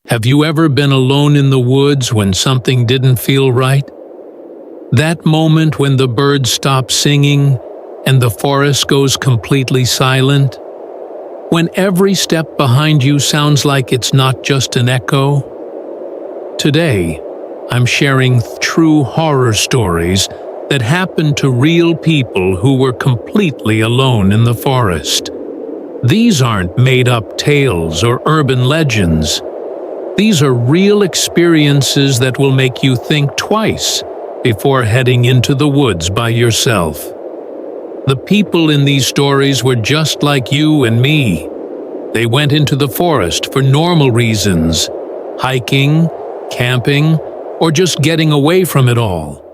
Have you ever been alone in the woods when something didn't feel right? That moment when the birds stop singing and the forest goes completely silent? When every step behind you sounds like it's not just an echo? Today, I'm sharing true horror stories that happened to real people who were completely alone in the forest. These aren't made-up tales or urban legends. These are real experiences that will make you think twice before heading into the woods by yourself. The people in these stories were just like you and me. They went into the forest for normal reasons, hiking, camping, or just getting away from it all.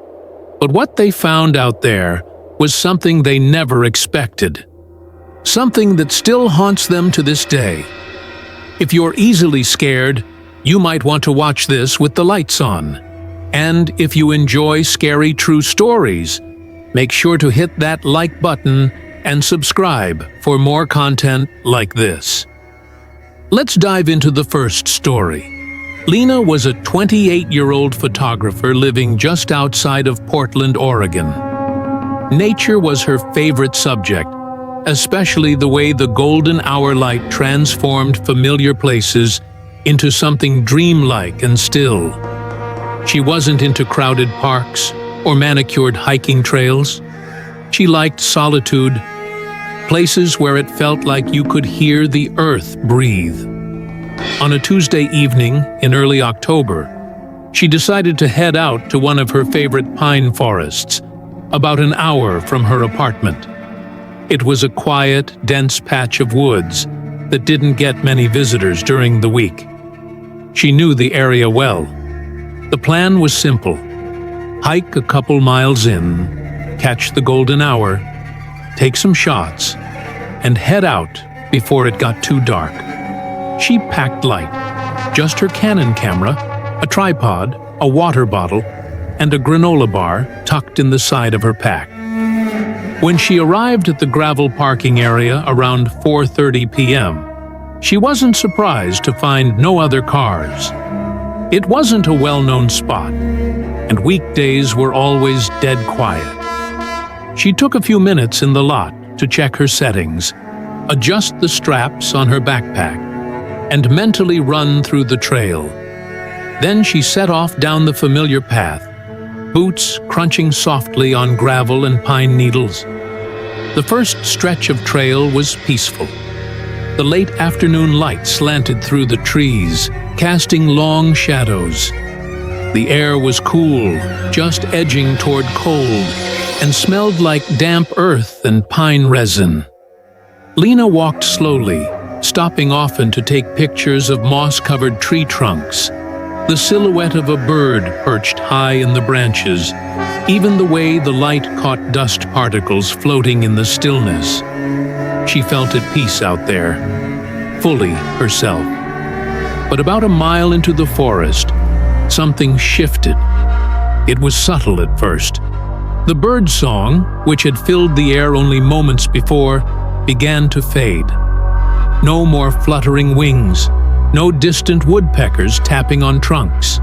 But what they found out there was something they never expected. Something that still haunts them to this day. If you're easily scared, you might want to watch this with the lights on. And if you enjoy scary true stories, make sure to hit that like button and subscribe for more content like this. Let's dive into the first story. Lena was a 28-year-old photographer living just outside of Portland, Oregon. Nature was her favorite subject, especially the way the golden hour light transformed familiar places into something dreamlike and still. She wasn't into crowded parks or manicured hiking trails. She liked solitude, places where it felt like you could hear the earth breathe. On a Tuesday evening in early October, she decided to head out to one of her favorite pine forests, about an hour from her apartment. It was a quiet, dense patch of woods that didn't get many visitors during the week. She knew the area well. The plan was simple: hike a couple miles in, catch the golden hour, take some shots, and head out before it got too dark. She packed light, just her Canon camera, a tripod, a water bottle, and a granola bar tucked in the side of her pack. When she arrived at the gravel parking area around 4:30 p.m., she wasn't surprised to find no other cars. It wasn't a well-known spot, and weekdays were always dead quiet. She took a few minutes in the lot to check her settings, adjust the straps on her backpack, and mentally run through the trail. Then she set off down the familiar path, boots crunching softly on gravel and pine needles. The first stretch of trail was peaceful. The late afternoon light slanted through the trees, casting long shadows. The air was cool, just edging toward cold, and smelled like damp earth and pine resin. Lena walked slowly, stopping often to take pictures of moss-covered tree trunks, the silhouette of a bird perched high in the branches, even the way the light caught dust particles floating in the stillness. She felt at peace out there, fully herself. But about a mile into the forest, something shifted. It was subtle at first. The bird song, which had filled the air only moments before, began to fade. No more fluttering wings, no distant woodpeckers tapping on trunks.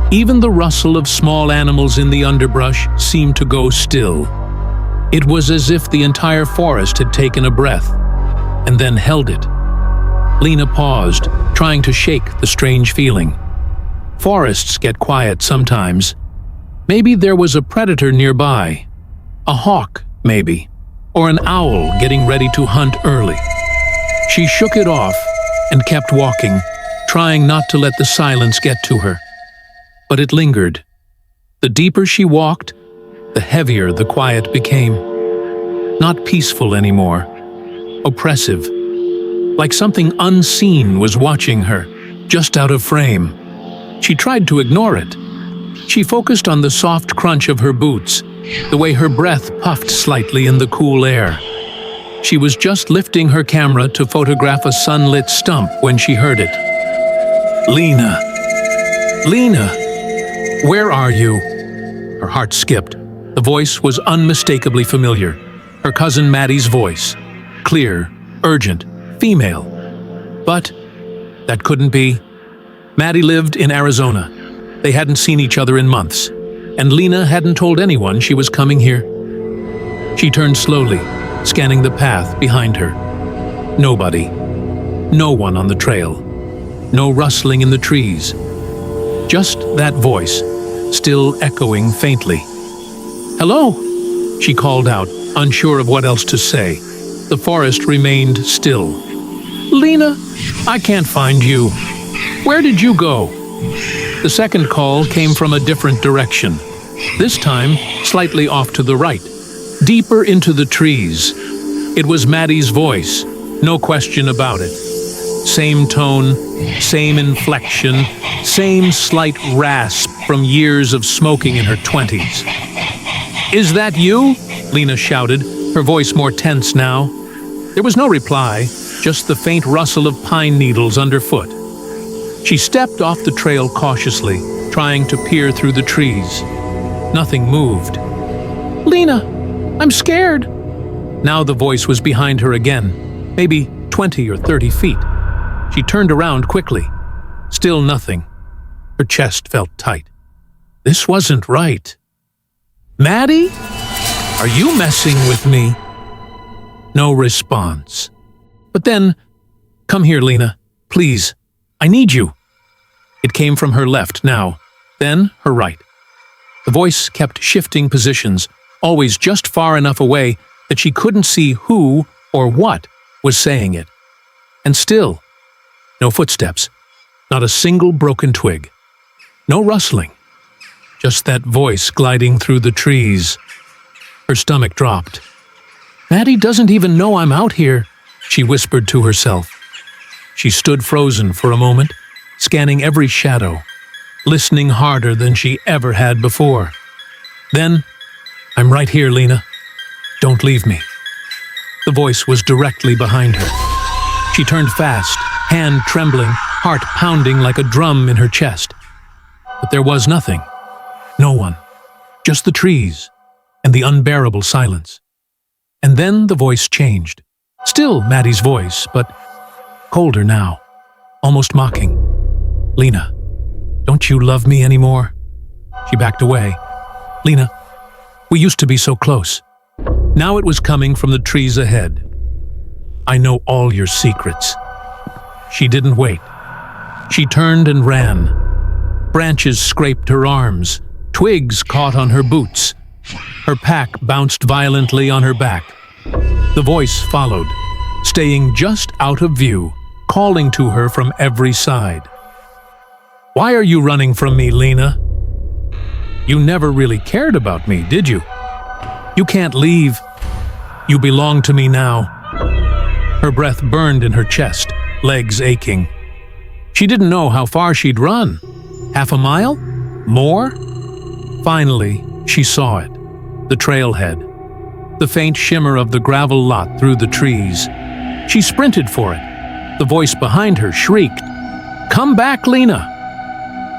Even the rustle of small animals in the underbrush seemed to go still. It was as if the entire forest had taken a breath, and then held it. Lena paused, trying to shake the strange feeling. Forests get quiet sometimes. Maybe there was a predator nearby. A hawk, maybe. Or an owl getting ready to hunt early. She shook it off and kept walking, trying not to let the silence get to her. But it lingered. The deeper she walked, the heavier the quiet became. Not peaceful anymore. Oppressive. Like something unseen was watching her, just out of frame. She tried to ignore it. She focused on the soft crunch of her boots, the way her breath puffed slightly in the cool air. She was just lifting her camera to photograph a sunlit stump when she heard it. "Lena! Lena! Where are you?" Her heart skipped. The voice was unmistakably familiar. Her cousin Maddie's voice. Clear, urgent, female. But that couldn't be. Maddie lived in Arizona. They hadn't seen each other in months, and Lena hadn't told anyone she was coming here. She turned slowly, scanning the path behind her. Nobody. No one on the trail. No rustling in the trees. Just that voice, still echoing faintly. "Hello," she called out, unsure of what else to say. The forest remained still. "Lena, I can't find you. Where did you go?" The second call came from a different direction, this time slightly off to the right, deeper into the trees. It was Maddie's voice, no question about it. Same tone, same inflection, same slight rasp from years of smoking in her 20s. "Is that you?" Lena shouted, her voice more tense now. There was no reply, just the faint rustle of pine needles underfoot. She stepped off the trail cautiously, trying to peer through the trees. Nothing moved. "Lena, I'm scared." Now the voice was behind her again, maybe 20 or 30 feet. She turned around quickly. Still nothing. Her chest felt tight. This wasn't right. "Maddie? Are you messing with me?" No response. But then, "Come here, Lena. Please. I need you." It came from her left now, then her right. The voice kept shifting positions, always just far enough away that she couldn't see who or what was saying it. And still, no footsteps, not a single broken twig, no rustling, just that voice gliding through the trees. Her stomach dropped. "Maddie doesn't even know I'm out here," she whispered to herself. She stood frozen for a moment, scanning every shadow, listening harder than she ever had before. Then, "I'm right here, Lena. Don't leave me." The voice was directly behind her. She turned fast, hand trembling, heart pounding like a drum in her chest. But there was nothing. No one. Just the trees and the unbearable silence. And then the voice changed. Still Maddie's voice, but colder now, almost mocking. "Lena, don't you love me anymore?" She backed away. "Lena, we used to be so close." Now it was coming from the trees ahead. "I know all your secrets." She didn't wait. She turned and ran. Branches scraped her arms. Twigs caught on her boots. Her pack bounced violently on her back. The voice followed, staying just out of view, calling to her from every side. "Why are you running from me, Lena? You never really cared about me, did you? You can't leave. You belong to me now." Her breath burned in her chest, legs aching. She didn't know how far she'd run. Half a mile? More? Finally, she saw it. The trailhead. The faint shimmer of the gravel lot through the trees. She sprinted for it. The voice behind her shrieked, "Come back, Lena!"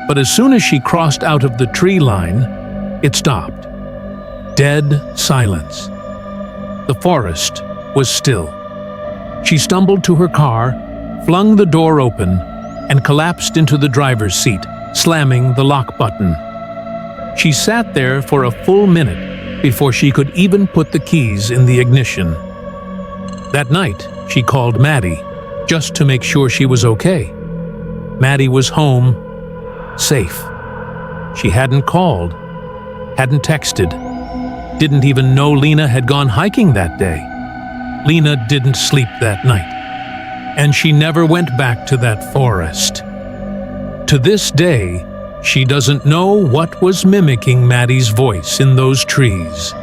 But as soon as she crossed out of the tree line, it stopped. Dead silence. The forest was still. She stumbled to her car, flung the door open, and collapsed into the driver's seat, slamming the lock button. She sat there for a full minute before she could even put the keys in the ignition. That night, she called Maddie, just to make sure she was okay. Maddie was home, safe. She hadn't called, hadn't texted, didn't even know Lena had gone hiking that day. Lena didn't sleep that night, and she never went back to that forest. To this day, she doesn't know what was mimicking Maddie's voice in those trees.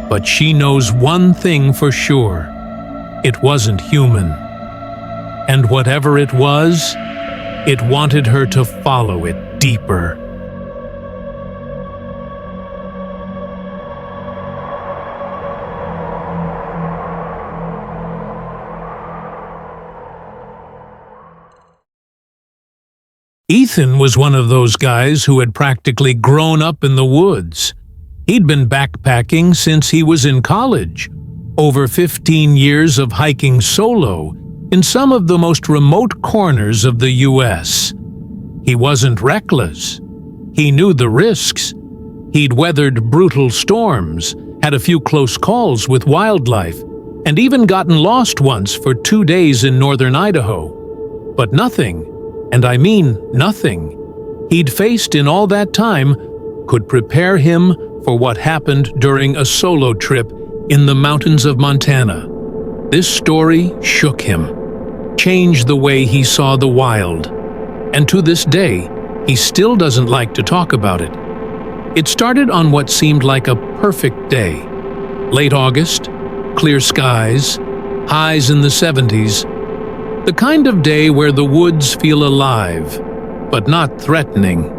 But she knows one thing for sure. It wasn't human. And whatever it was, it wanted her to follow it deeper. Ethan was one of those guys who had practically grown up in the woods. He'd been backpacking since he was in college. Over 15 years of hiking solo in some of the most remote corners of the U.S. He wasn't reckless. He knew the risks. He'd weathered brutal storms, had a few close calls with wildlife, and even gotten lost once for 2 days in northern Idaho. But nothing, and I mean nothing, he'd faced in all that time could prepare him for what happened during a solo trip in the mountains of Montana. This story shook him, changed the way he saw the wild, and to this day, he still doesn't like to talk about it. It started on what seemed like a perfect day. Late August, clear skies, highs in the 70s. The kind of day where the woods feel alive, but not threatening.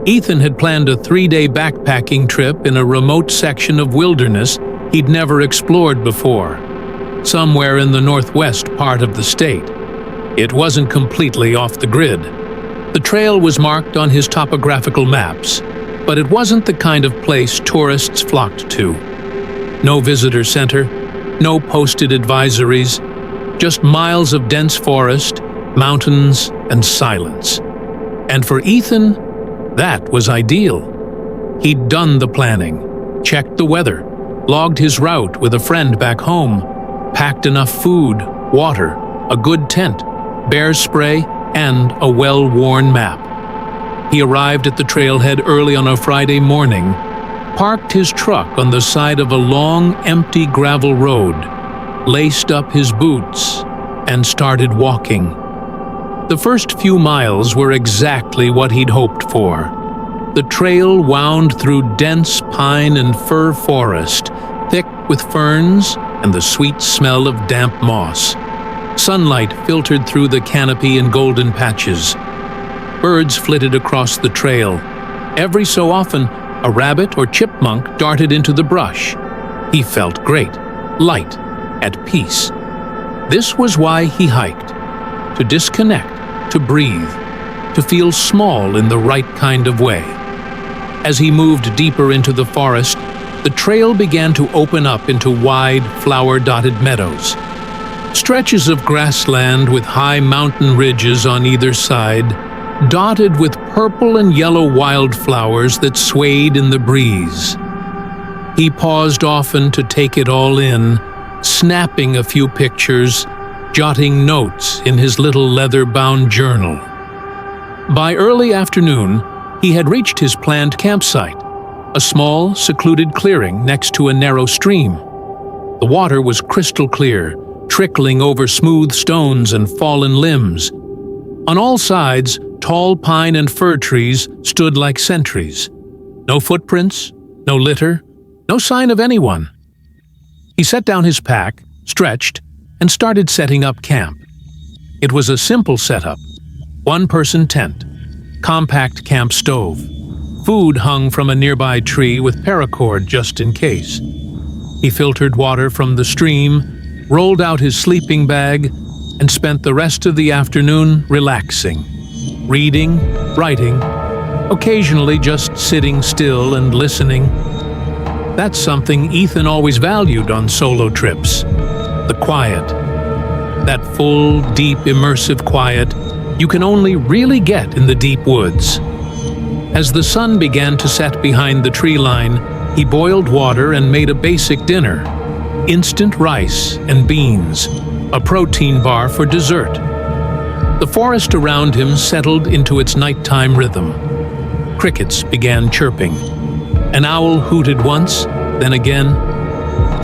Ethan had planned a 3-day backpacking trip in a remote section of wilderness he'd never explored before, somewhere in the northwest part of the state. It wasn't completely off the grid. The trail was marked on his topographical maps, but it wasn't the kind of place tourists flocked to. No visitor center, no posted advisories, just miles of dense forest, mountains, and silence. And for Ethan, that was ideal. He'd done the planning, checked the weather, logged his route with a friend back home, packed enough food, water, a good tent, bear spray, and a well-worn map. He arrived at the trailhead early on a Friday morning, parked his truck on the side of a long, empty gravel road, laced up his boots, and started walking. The first few miles were exactly what he'd hoped for. The trail wound through dense pine and fir forest, thick with ferns and the sweet smell of damp moss. Sunlight filtered through the canopy in golden patches. Birds flitted across the trail. Every so often, a rabbit or chipmunk darted into the brush. He felt great, light, at peace. This was why he hiked. To disconnect, to breathe, to feel small in the right kind of way. As he moved deeper into the forest, the trail began to open up into wide, flower-dotted meadows. Stretches of grassland with high mountain ridges on either side, dotted with purple and yellow wildflowers that swayed in the breeze. He paused often to take it all in, snapping a few pictures, jotting notes in his little leather-bound journal. By early afternoon, he had reached his planned campsite, a small, secluded clearing next to a narrow stream. The water was crystal clear, trickling over smooth stones and fallen limbs. On all sides, tall pine and fir trees stood like sentries. No footprints, no litter, no sign of anyone. He set down his pack, stretched, and started setting up camp. It was a simple setup. One-person tent, compact camp stove. Food hung from a nearby tree with paracord just in case. He filtered water from the stream, rolled out his sleeping bag, and spent the rest of the afternoon relaxing, reading, writing, occasionally just sitting still and listening. That's something Ethan always valued on solo trips. The quiet. That full, deep, immersive quiet you can only really get in the deep woods. As the sun began to set behind the tree line, he boiled water and made a basic dinner. Instant rice and beans, a protein bar for dessert. The forest around him settled into its nighttime rhythm. Crickets began chirping. An owl hooted once, then again.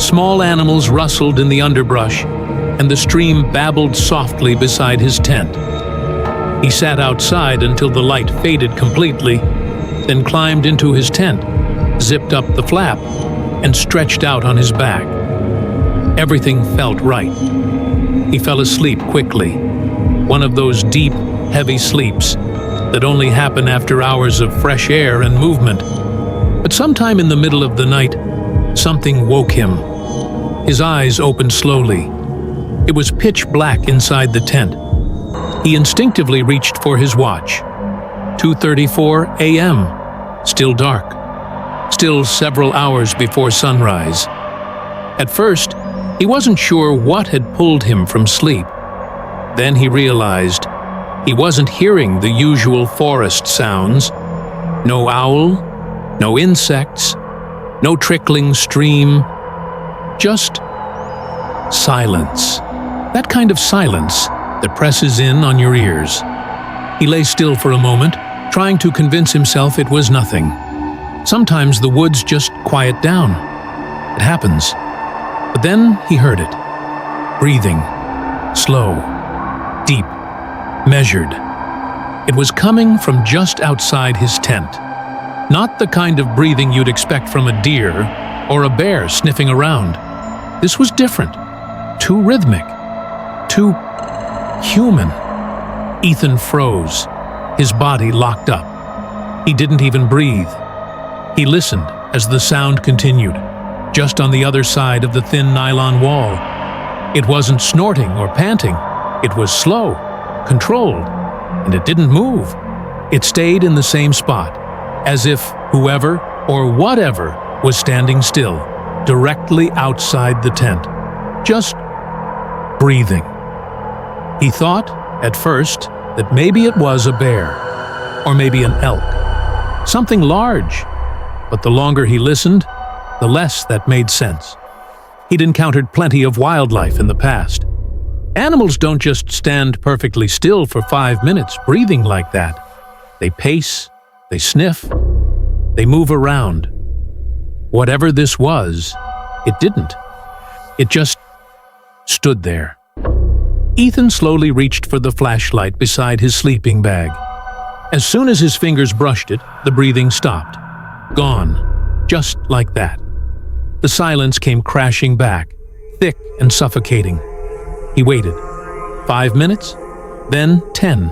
Small animals rustled in the underbrush, and the stream babbled softly beside his tent. He sat outside until the light faded completely, then climbed into his tent, zipped up the flap, and stretched out on his back. Everything felt right. He fell asleep quickly, one of those deep, heavy sleeps that only happen after hours of fresh air and movement. But sometime in the middle of the night, something woke him. His eyes opened slowly. It was pitch black inside the tent. He instinctively reached for his watch. 2:34 a.m. Still dark. Still several hours before sunrise. At first, he wasn't sure what had pulled him from sleep. Then he realized He wasn't hearing the usual forest sounds. No owl, no insects, no trickling stream, just silence. That kind of silence that presses in on your ears. He lay still for a moment, trying to convince himself it was nothing. Sometimes the woods just quiet down. It happens. But then he heard it. Breathing. Slow. Deep. Measured. It was coming from just outside his tent. Not the kind of breathing you'd expect from a deer or a bear sniffing around. This was different. Too rhythmic. Too human. Ethan froze, his body locked up. He didn't even breathe. He listened as the sound continued, just on the other side of the thin nylon wall. It wasn't snorting or panting. It was slow, controlled, and it didn't move. It stayed in the same spot, as if whoever or whatever was standing still, directly outside the tent, just breathing. He thought, at first, that maybe it was a bear, or maybe an elk, something large. But the longer he listened, the less that made sense. He'd encountered plenty of wildlife in the past. Animals don't just stand perfectly still for 5 minutes breathing like that. They pace, they sniff, they move around. Whatever this was, it didn't. It just stood there. Ethan slowly reached for the flashlight beside his sleeping bag. As soon as his fingers brushed it, the breathing stopped. Gone. Just like that. The silence came crashing back, thick and suffocating. He waited. 5 minutes, then 10.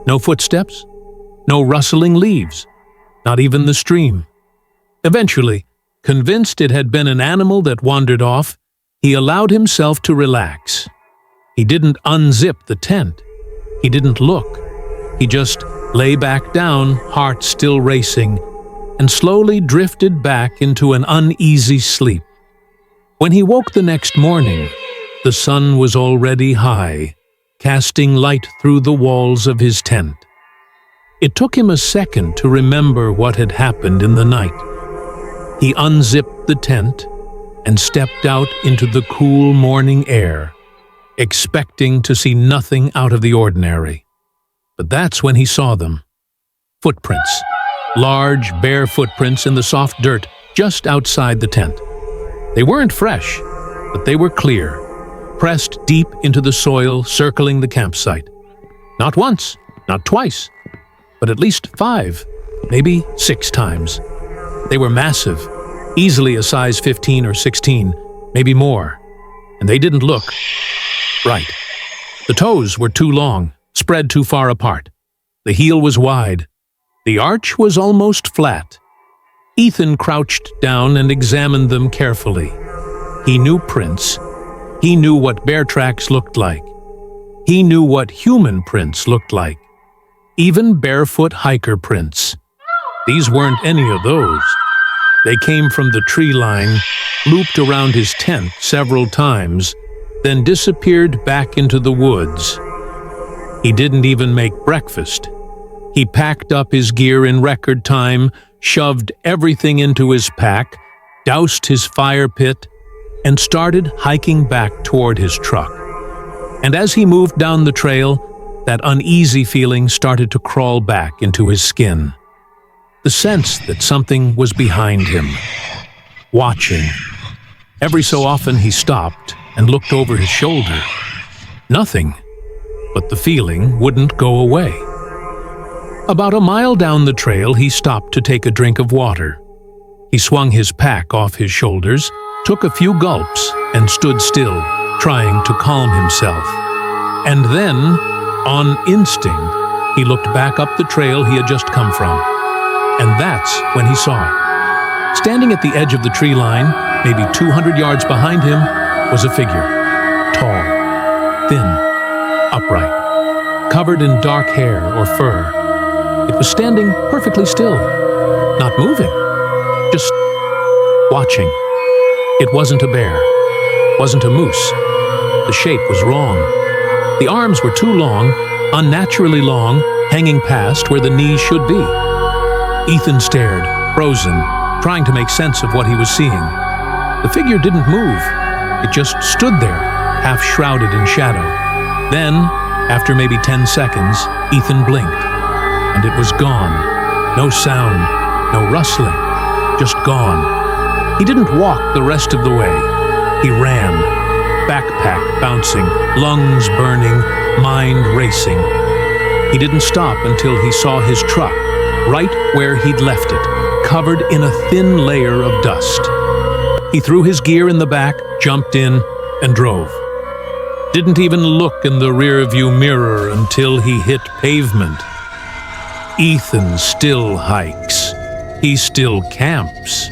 No footsteps, no rustling leaves, not even the stream. Eventually, convinced it had been an animal that wandered off, he allowed himself to relax. He didn't unzip the tent. He didn't look. He just lay back down, heart still racing, and slowly drifted back into an uneasy sleep. When he woke the next morning, the sun was already high, casting light through the walls of his tent. It took him a second to remember what had happened in the night. He unzipped the tent and stepped out into the cool morning air, expecting to see nothing out of the ordinary. But that's when he saw them. Footprints. Large, bare footprints in the soft dirt just outside the tent. They weren't fresh, but they were clear, pressed deep into the soil circling the campsite. Not once, not twice, but at least 5, maybe 6 times. They were massive, easily a size 15 or 16, maybe more, and they didn't look right. The toes were too long, spread too far apart. The heel was wide. The arch was almost flat. Ethan crouched down and examined them carefully. He knew prints. He knew what bear tracks looked like. He knew what human prints looked like. Even barefoot hiker prints. These weren't any of those. They came from the tree line, looped around his tent several times, then disappeared back into the woods. He didn't even make breakfast. He packed up his gear in record time, shoved everything into his pack, doused his fire pit, and started hiking back toward his truck. And as he moved down the trail, that uneasy feeling started to crawl back into his skin. The sense that something was behind him, watching. Every so often he stopped and looked over his shoulder. Nothing, but the feeling wouldn't go away. About a mile down the trail, he stopped to take a drink of water. He swung his pack off his shoulders, took a few gulps, and stood still, trying to calm himself. And then, on instinct, he looked back up the trail he had just come from. And that's when he saw it. Standing at the edge of the tree line, maybe 200 yards behind him, was a figure. Tall, thin, upright, covered in dark hair or fur. It was standing perfectly still, not moving, just watching. It wasn't a bear, wasn't a moose. The shape was wrong. The arms were too long, unnaturally long, hanging past where the knees should be. Ethan stared, frozen, trying to make sense of what he was seeing. The figure didn't move. It just stood there, half shrouded in shadow. Then, after maybe 10 seconds, Ethan blinked, and it was gone. No sound, no rustling, just gone. He didn't walk the rest of the way. He ran, backpack bouncing, lungs burning, mind racing. He didn't stop until he saw his truck, right where he'd left it, covered in a thin layer of dust. He threw his gear in the back, jumped in, and drove. Didn't even look in the rearview mirror until he hit pavement. Ethan still hikes. He still camps.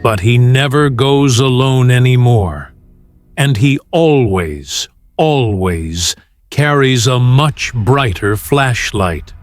But he never goes alone anymore. And he always carries a much brighter flashlight.